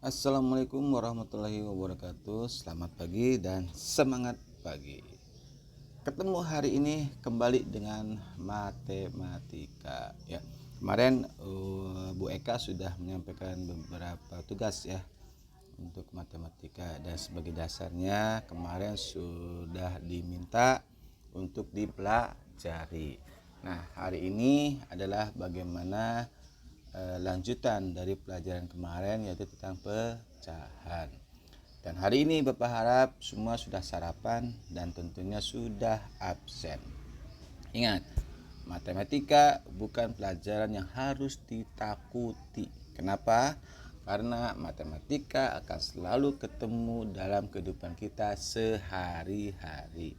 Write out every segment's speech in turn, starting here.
Assalamualaikum warahmatullahi wabarakatuh. Selamat pagi dan semangat pagi. Ketemu hari ini kembali dengan matematika ya. Kemarin Bu Eka sudah menyampaikan beberapa tugas ya untuk matematika, dan sebagai dasarnya kemarin sudah diminta untuk dipelajari. Nah, hari ini adalah bagaimana lanjutan dari pelajaran kemarin, yaitu tentang pecahan. Dan hari ini Bapak harap semua sudah sarapan dan tentunya sudah absen. Ingat, matematika bukan pelajaran yang harus ditakuti. Kenapa? Karena matematika akan selalu ketemu dalam kehidupan kita sehari-hari.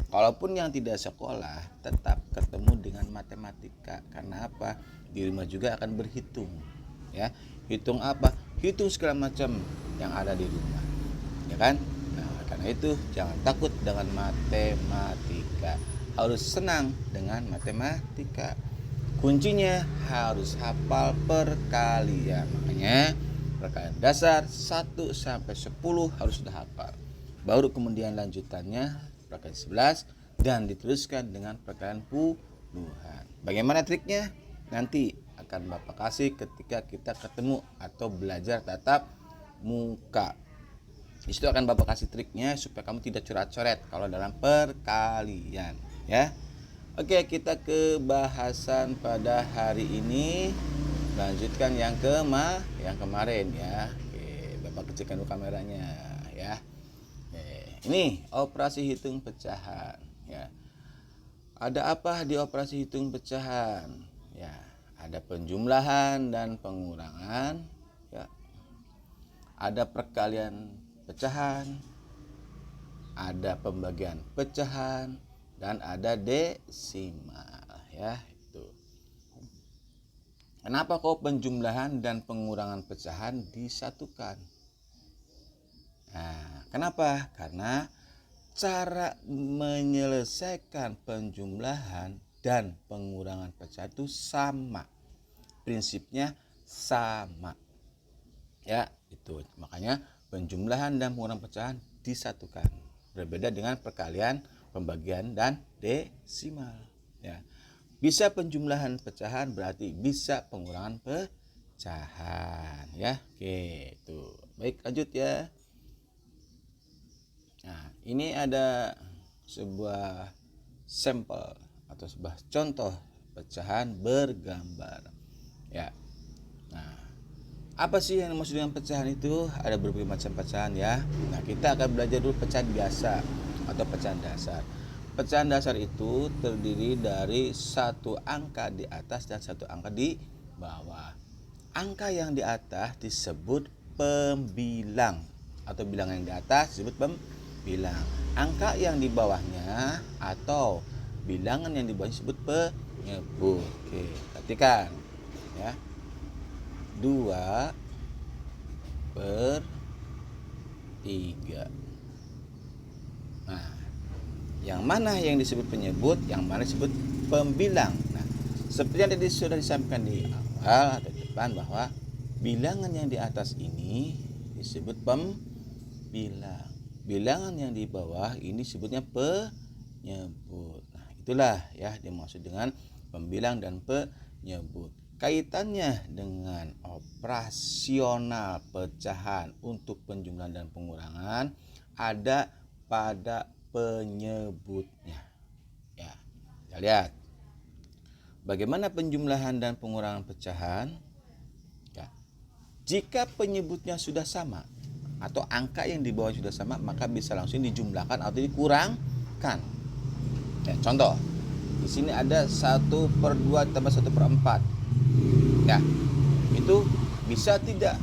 Kalaupun yang tidak sekolah tetap ketemu dengan matematika. Karena apa? Di rumah juga akan berhitung ya. Hitung apa? Hitung segala macam yang ada di rumah, ya kan? Nah, karena itu jangan takut dengan matematika, harus senang dengan matematika. Kuncinya harus hafal perkalian. Makanya perkalian dasar 1 sampai 10 harus sudah hafal. Baru kemudian lanjutannya perkalian 11 dan diteruskan dengan perkalian puluhan. Bagaimana triknya? Nanti akan Bapak kasih ketika kita ketemu atau belajar tatap muka. Di situ akan Bapak kasih triknya supaya kamu tidak coret-coret kalau dalam perkalian ya. Oke, kita ke bahasan pada hari ini. Lanjutkan yang kemarin ya. Oke, Bapak kecilkan dulu kameranya ya. Ini operasi hitung pecahan ya. Ada apa di operasi hitung pecahan? Ya, ada penjumlahan dan pengurangan ya. Ada perkalian pecahan, ada pembagian pecahan, dan ada desimal ya. Itu. Kenapa kok penjumlahan dan pengurangan pecahan disatukan? Nah, kenapa? Karena cara menyelesaikan penjumlahan dan pengurangan pecahan itu sama. Prinsipnya sama. Ya, itu. Makanya penjumlahan dan pengurangan pecahan disatukan. Berbeda dengan perkalian, pembagian, dan desimal. Ya. Bisa penjumlahan pecahan berarti bisa pengurangan pecahan. Ya, oke. Itu. Baik, lanjut ya. Nah, ini ada sebuah sampel atau sebuah contoh pecahan bergambar. Ya. Nah, apa sih yang dimaksud dengan pecahan itu? Ada berbagai macam pecahan ya. Nah, kita akan belajar dulu pecahan biasa atau pecahan dasar. Pecahan dasar itu terdiri dari satu angka di atas dan satu angka di bawah. Angka yang di atas disebut pembilang atau bilangan yang di atas disebut pembilang. Angka yang di bawahnya atau bilangan yang di bawahnya disebut penyebut. Oke, perhatikan ya. 2 per 3. Nah, yang mana yang disebut penyebut, yang mana disebut pembilang. Nah, seperti yang tadi sudah disampaikan di awal atau di depan bahwa bilangan yang di atas ini disebut pembilang. Bilangan yang di bawah ini disebutnya penyebut. Nah, itulah ya dimaksud dengan pembilang dan penyebut. Kaitannya dengan operasional pecahan untuk penjumlahan dan pengurangan ada pada penyebutnya. Ya, kita lihat. Bagaimana penjumlahan dan pengurangan pecahan? Ya. Jika penyebutnya sudah sama atau angka yang di bawah sudah sama, maka bisa langsung dijumlahkan atau dikurangkan. Ya, contoh. Di sini ada 1/2 tambah 1/4. Ya, itu bisa tidak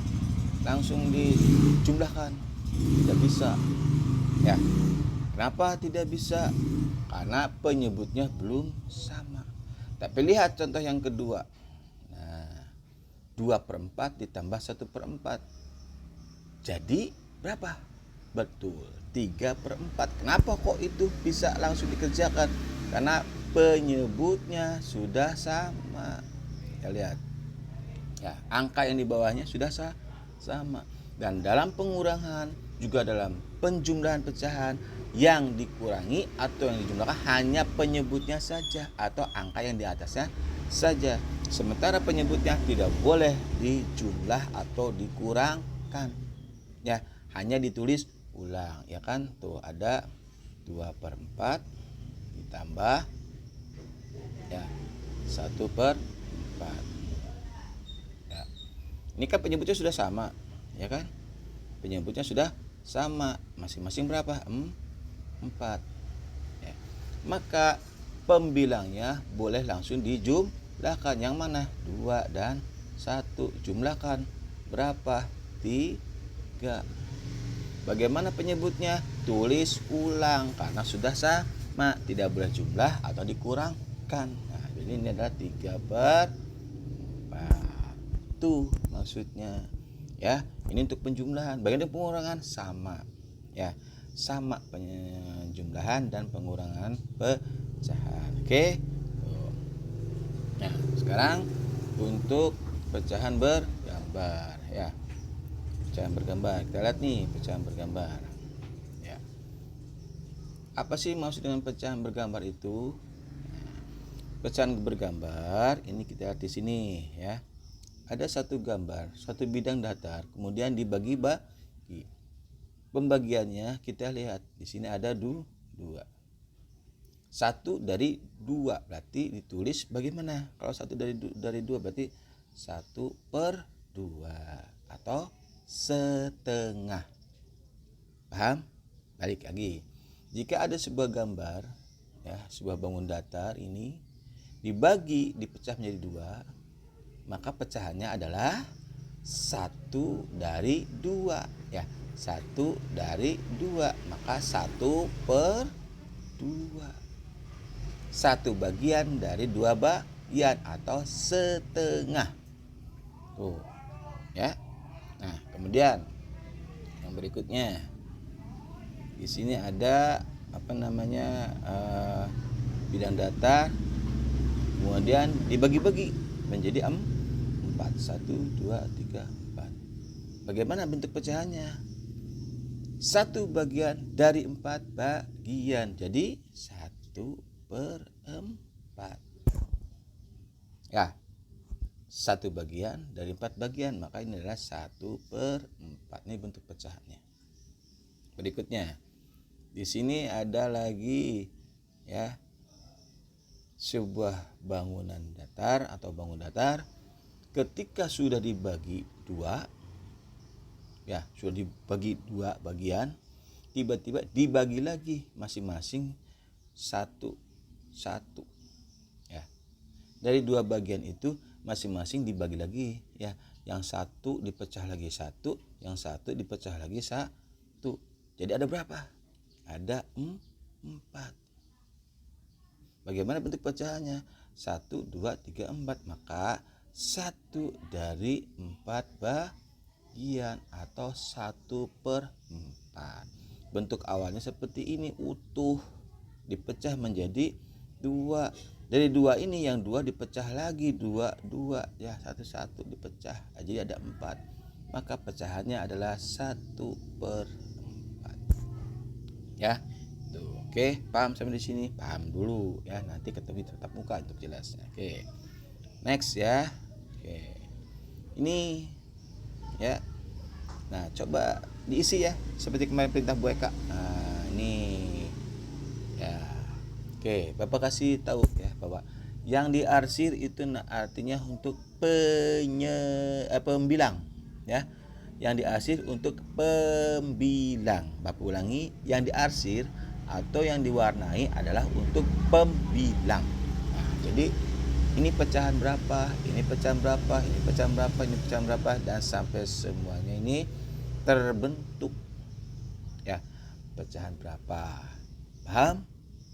langsung dijumlahkan? Tidak bisa. Ya. Kenapa tidak bisa? Karena penyebutnya belum sama. Tapi lihat contoh yang kedua. Nah, 2/4 ditambah 1/4. Jadi berapa? Betul, 3/4. Kenapa kok itu bisa langsung dikerjakan? Karena penyebutnya sudah sama. Kita lihat. Ya, angka yang di bawahnya sudah sama. Dan dalam pengurangan juga dalam penjumlahan pecahan, yang dikurangi atau yang dijumlahkan hanya penyebutnya saja atau angka yang di atasnya saja. Sementara penyebutnya tidak boleh dijumlah atau dikurangkan. Ya, hanya ditulis ulang, ya kan? Tuh ada 2/4 ditambah ya 1/4. Ya. Ini kan penyebutnya sudah sama, ya kan? Penyebutnya sudah sama, masing-masing berapa? 4. Ya. Maka pembilangnya boleh langsung dijumlahkan. Yang mana? 2 dan 1. Jumlahkan berapa? 3. Bagaimana penyebutnya? Tulis ulang karena sudah sama, tidak boleh jumlah atau dikurangkan. Nah, jadi ini adalah 3/4. Tuh maksudnya. Ya, ini untuk penjumlahan. Bagian pengurangan sama. Ya, sama penjumlahan dan pengurangan pecahan. Oke. Nah, sekarang untuk pecahan bergambar ya. Pecahan bergambar. Kita lihat nih pecahan bergambar. Ya. Apa sih maksud dengan pecahan bergambar itu? Pecahan bergambar ini kita lihat di sini ya. Ada satu gambar, satu bidang datar, kemudian dibagi-bagi. Pembagiannya kita lihat di sini ada 2. 1 dari 2 berarti ditulis bagaimana? Kalau 1 dari 2 berarti 1/2 atau setengah. Paham? Balik lagi. Jika ada sebuah gambar ya, sebuah bangun datar ini dipecah menjadi 2, maka pecahannya adalah 1 dari 2 ya. 1 dari 2 maka 1/2. 1 bagian dari 2 bagian atau setengah. Tuh. Ya. Nah, kemudian yang berikutnya. Di sini ada bidang datar. Kemudian dibagi-bagi menjadi 4. 1 2 3 4. Bagaimana bentuk pecahannya? 1 bagian dari 4 bagian. Jadi 1/4. Ya. 1 bagian dari 4 bagian, maka ini adalah 1/4. Ini bentuk pecahannya. Berikutnya. Di sini ada lagi ya sebuah bangunan datar atau bangun datar. Ketika sudah dibagi 2 ya, sudah dibagi 2 bagian, tiba-tiba dibagi lagi masing-masing 1 ya. Dari 2 bagian itu masing-masing dibagi lagi ya. Yang 1 dipecah lagi 1, yang 1 dipecah lagi 1. Jadi ada berapa? Ada 4. Bagaimana bentuk pecahannya? 1 2 3 4. Maka 1 dari 4 bagian atau 1/4. Bentuk awalnya seperti ini, utuh, dipecah menjadi 2. Dari 2 ini yang 2 dipecah lagi 2 ya, 1 dipecah. Jadi ada 4. Maka pecahannya adalah 1/4. Ya. Tuh, oke, paham sampai di sini? Paham dulu ya, nanti ketemu tatap muka untuk jelasnya. Oke. Next ya. Oke. Ini ya. Nah, coba diisi ya seperti kemarin perintah Bu Eka. Nah, ini ya. Oke, Bapak kasih tahu ya, Bapak. Yang diarsir itu artinya untuk pembilang ya. Yang diarsir untuk pembilang. Bapak ulangi, yang diarsir atau yang diwarnai adalah untuk pembilang. Nah, jadi ini pecahan berapa, ini pecahan berapa, ini pecahan berapa, ini pecahan berapa, dan sampai semuanya ini terbentuk ya, pecahan berapa. Paham?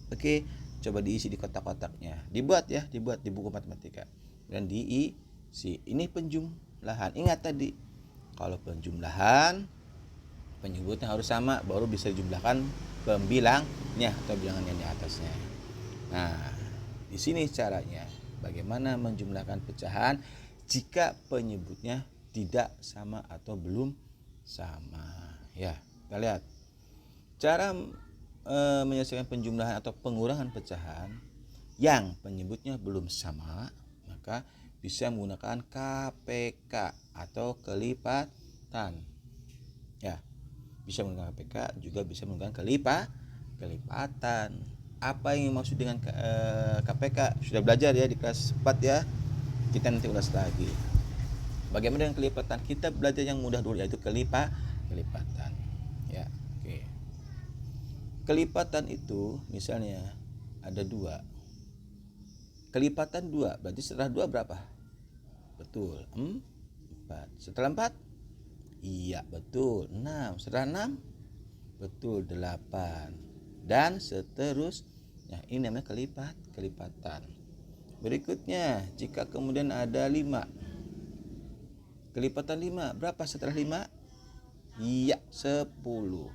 Oke, coba diisi di kotak-kotaknya, dibuat di buku matematika dan diisi. Ini penjumlahan. Ingat tadi, kalau penjumlahan penyebutnya harus sama, baru bisa dijumlahkan pembilangnya atau bilangan yang di atasnya. Nah, di sini caranya bagaimana menjumlahkan pecahan jika penyebutnya tidak sama atau belum sama. Ya, kita lihat cara menyelesaikan penjumlahan atau pengurangan pecahan yang penyebutnya belum sama, maka bisa menggunakan KPK atau kelipatan. Ya, bisa menggunakan KPK, juga bisa menggunakan kelipatan. Apa yang dimaksud dengan KPK? Sudah belajar ya di kelas 4 ya. Kita nanti ulas lagi. Bagaimana dengan kelipatan? Kita belajar yang mudah dulu, yaitu kelipatan. Ya, oke. Kelipatan itu misalnya ada 2. Kelipatan 2, berarti setelah 2 berapa? Betul, 4. Setelah 4? Iya, betul, 6. Setelah 6? Betul, 8. Dan seterusnya. Ini namanya kelipatan. Berikutnya, jika kemudian ada 5. Kelipatan 5, berapa setelah 5? Iya, 10.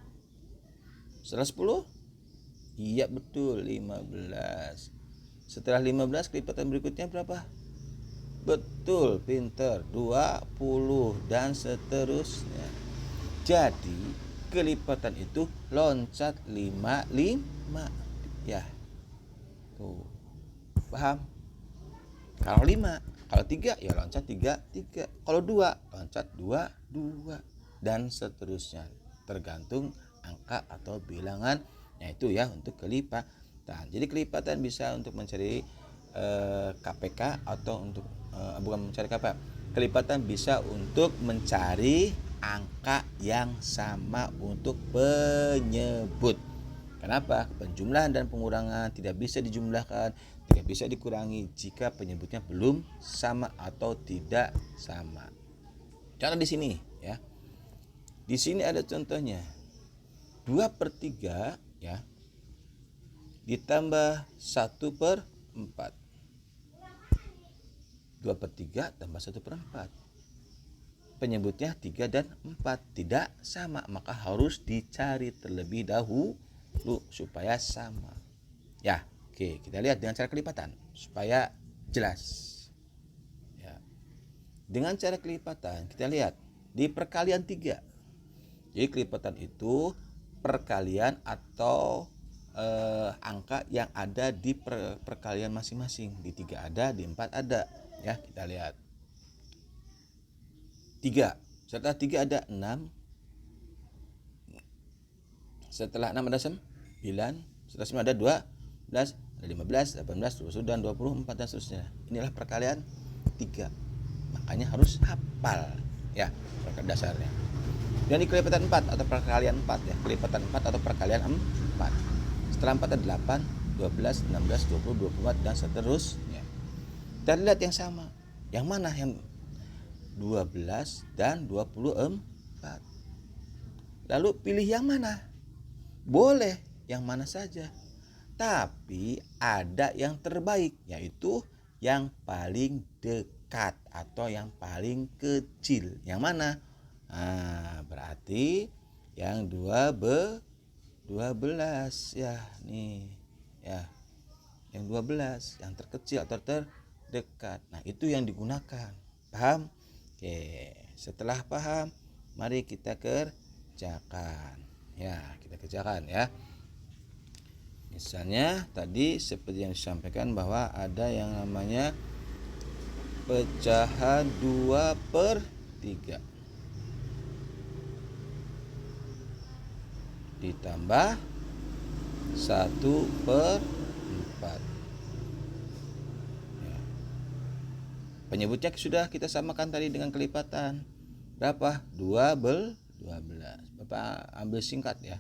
Setelah 10? Iya, betul, 15. Setelah 15, kelipatan berikutnya berapa? Betul, pinter, 20 dan seterusnya. Jadi kelipatan itu loncat 5. Ya, tuh, paham? Kalau 5, kalau 3 ya loncat 3. Kalau 2 loncat 2. Dan seterusnya, tergantung angka atau bilangan, yaitu ya untuk kelipatan. Jadi kelipatan bisa untuk mencari KPK atau untuk bukan mencari KPK. Kelipatan bisa untuk mencari angka yang sama untuk penyebut. Kenapa? Penjumlahan dan pengurangan tidak bisa dijumlahkan, tidak bisa dikurangi jika penyebutnya belum sama atau tidak sama. Contoh di sini ya. Di sini ada contohnya. 2/3 ya ditambah 1/4. 2/3 tambah 1/4. Penyebutnya 3 dan 4 tidak sama, maka harus dicari terlebih dahulu supaya sama. Ya, oke, kita lihat dengan cara kelipatan supaya jelas. Ya. Dengan cara kelipatan kita lihat di perkalian 3. Jadi kelipatan itu perkalian atau angka yang ada di perkalian masing-masing. Di 3 ada, di 4 ada. Ya, kita lihat. 3. Setelah 3 ada 6. Setelah 6 ada 9. Setelah 9 ada 12, ada 15, 18, 20 dan 24 dan seterusnya. Inilah perkalian 3. Makanya harus hafal ya perkalian dasarnya. Dan di kelipatan 4 atau perkalian 4 ya, kelipatan 4 atau perkalian 4. Setelah 4 ada 8, 12, 16, 20, 24 dan seterusnya. Dan lihat yang sama. Yang mana? Yang 12 dan 24. Lalu pilih yang mana? Boleh yang mana saja. Tapi ada yang terbaik, yaitu yang paling dekat atau yang paling kecil. Yang mana? Nah, berarti yang 12 ya, nih. Ya. Yang 12, yang terkecil atau terdekat. Nah, itu yang digunakan. Paham? Oke, setelah paham, mari kita kerjakan. Ya, kita kerjakan ya. Misalnya tadi seperti yang disampaikan bahwa ada yang namanya pecahan 2/3 ditambah 1/4. Ya. Penyebutnya sudah kita samakan tadi dengan kelipatan. Berapa? 12. Bapak ambil singkat ya.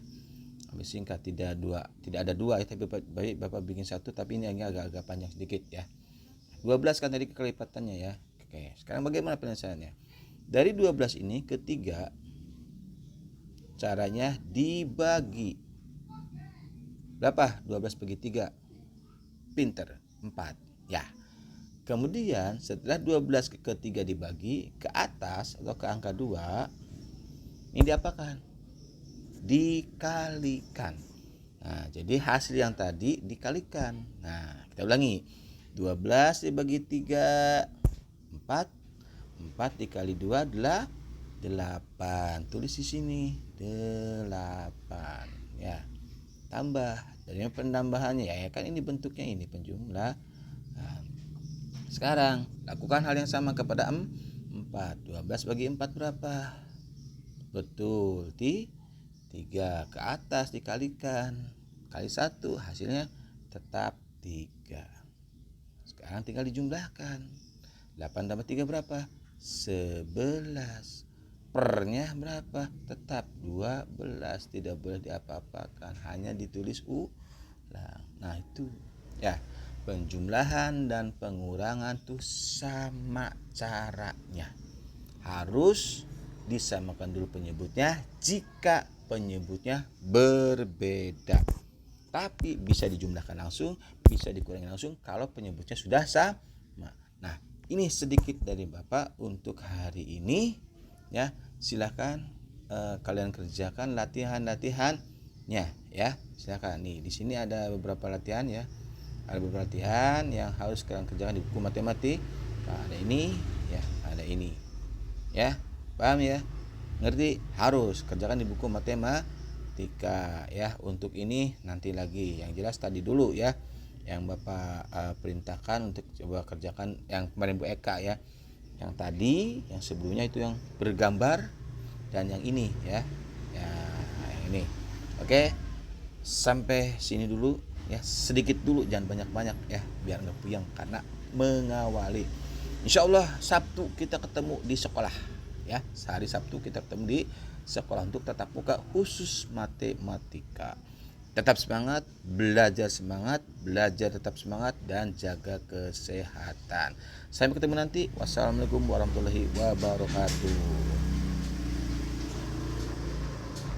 Ambil singkat, tidak ada dua ya, tapi Bapak bikin satu, tapi ini agak panjang sedikit ya. 12 kan tadi kelipatannya ya. Oke, sekarang bagaimana penyelesaiannya? Dari 12 ini ke 3, caranya dibagi. Berapa? 12 bagi 3. Pinter, 4. Ya. Kemudian setelah 12 ke 3 dibagi ke atas atau ke angka 2, ini diapakan? Dikalikan. Nah, jadi hasil yang tadi dikalikan. Nah, kita ulangi. 12 dibagi 3, 4. 4 dikali 2 adalah 8. Tulis di sini 8 ya. Tambah dari penambahannya ya kan ini bentuknya ini penjumlah. Nah, sekarang lakukan hal yang sama kepada 4. 12 bagi 4 berapa? Betul, 3. Ke atas dikalikan kali 1 hasilnya tetap 3. Sekarang tinggal dijumlahkan. 8 tambah 3 berapa? 11. Pernya berapa? Tetap 12. Tidak boleh diapa-apakan, hanya ditulis ulang. Nah itu ya, penjumlahan dan pengurangan tuh sama caranya. Harus disamakan dulu penyebutnya jika penyebutnya berbeda. Tapi bisa dijumlahkan langsung, bisa dikurangi langsung kalau penyebutnya sudah sama. Nah, ini sedikit dari Bapak untuk hari ini ya. Silahkan kalian kerjakan latihan-latihannya ya. Silahkan nih, di sini ada beberapa latihan ya. Ada beberapa latihan yang harus kalian kerjakan di buku matematik. Nah, ada ini ya, ada ini. Ya, paham ya? Ngerti? Harus kerjakan di buku matematika ya. Untuk ini nanti lagi. Yang jelas tadi dulu ya, yang Bapak perintahkan untuk coba kerjakan yang kemarin Bu Eka ya. Yang tadi, yang sebelumnya itu yang bergambar, dan yang ini ya. Ya, yang ini. Oke. Sampai sini dulu ya, sedikit dulu, jangan banyak-banyak ya, biar nggak puyeng karena mengawali. Insya Allah Sabtu kita ketemu di sekolah ya. Sehari Sabtu kita ketemu di sekolah untuk tatap muka khusus matematika. Tetap semangat, belajar tetap semangat, dan jaga kesehatan. Sampai ketemu nanti. Wassalamualaikum warahmatullahi wabarakatuh.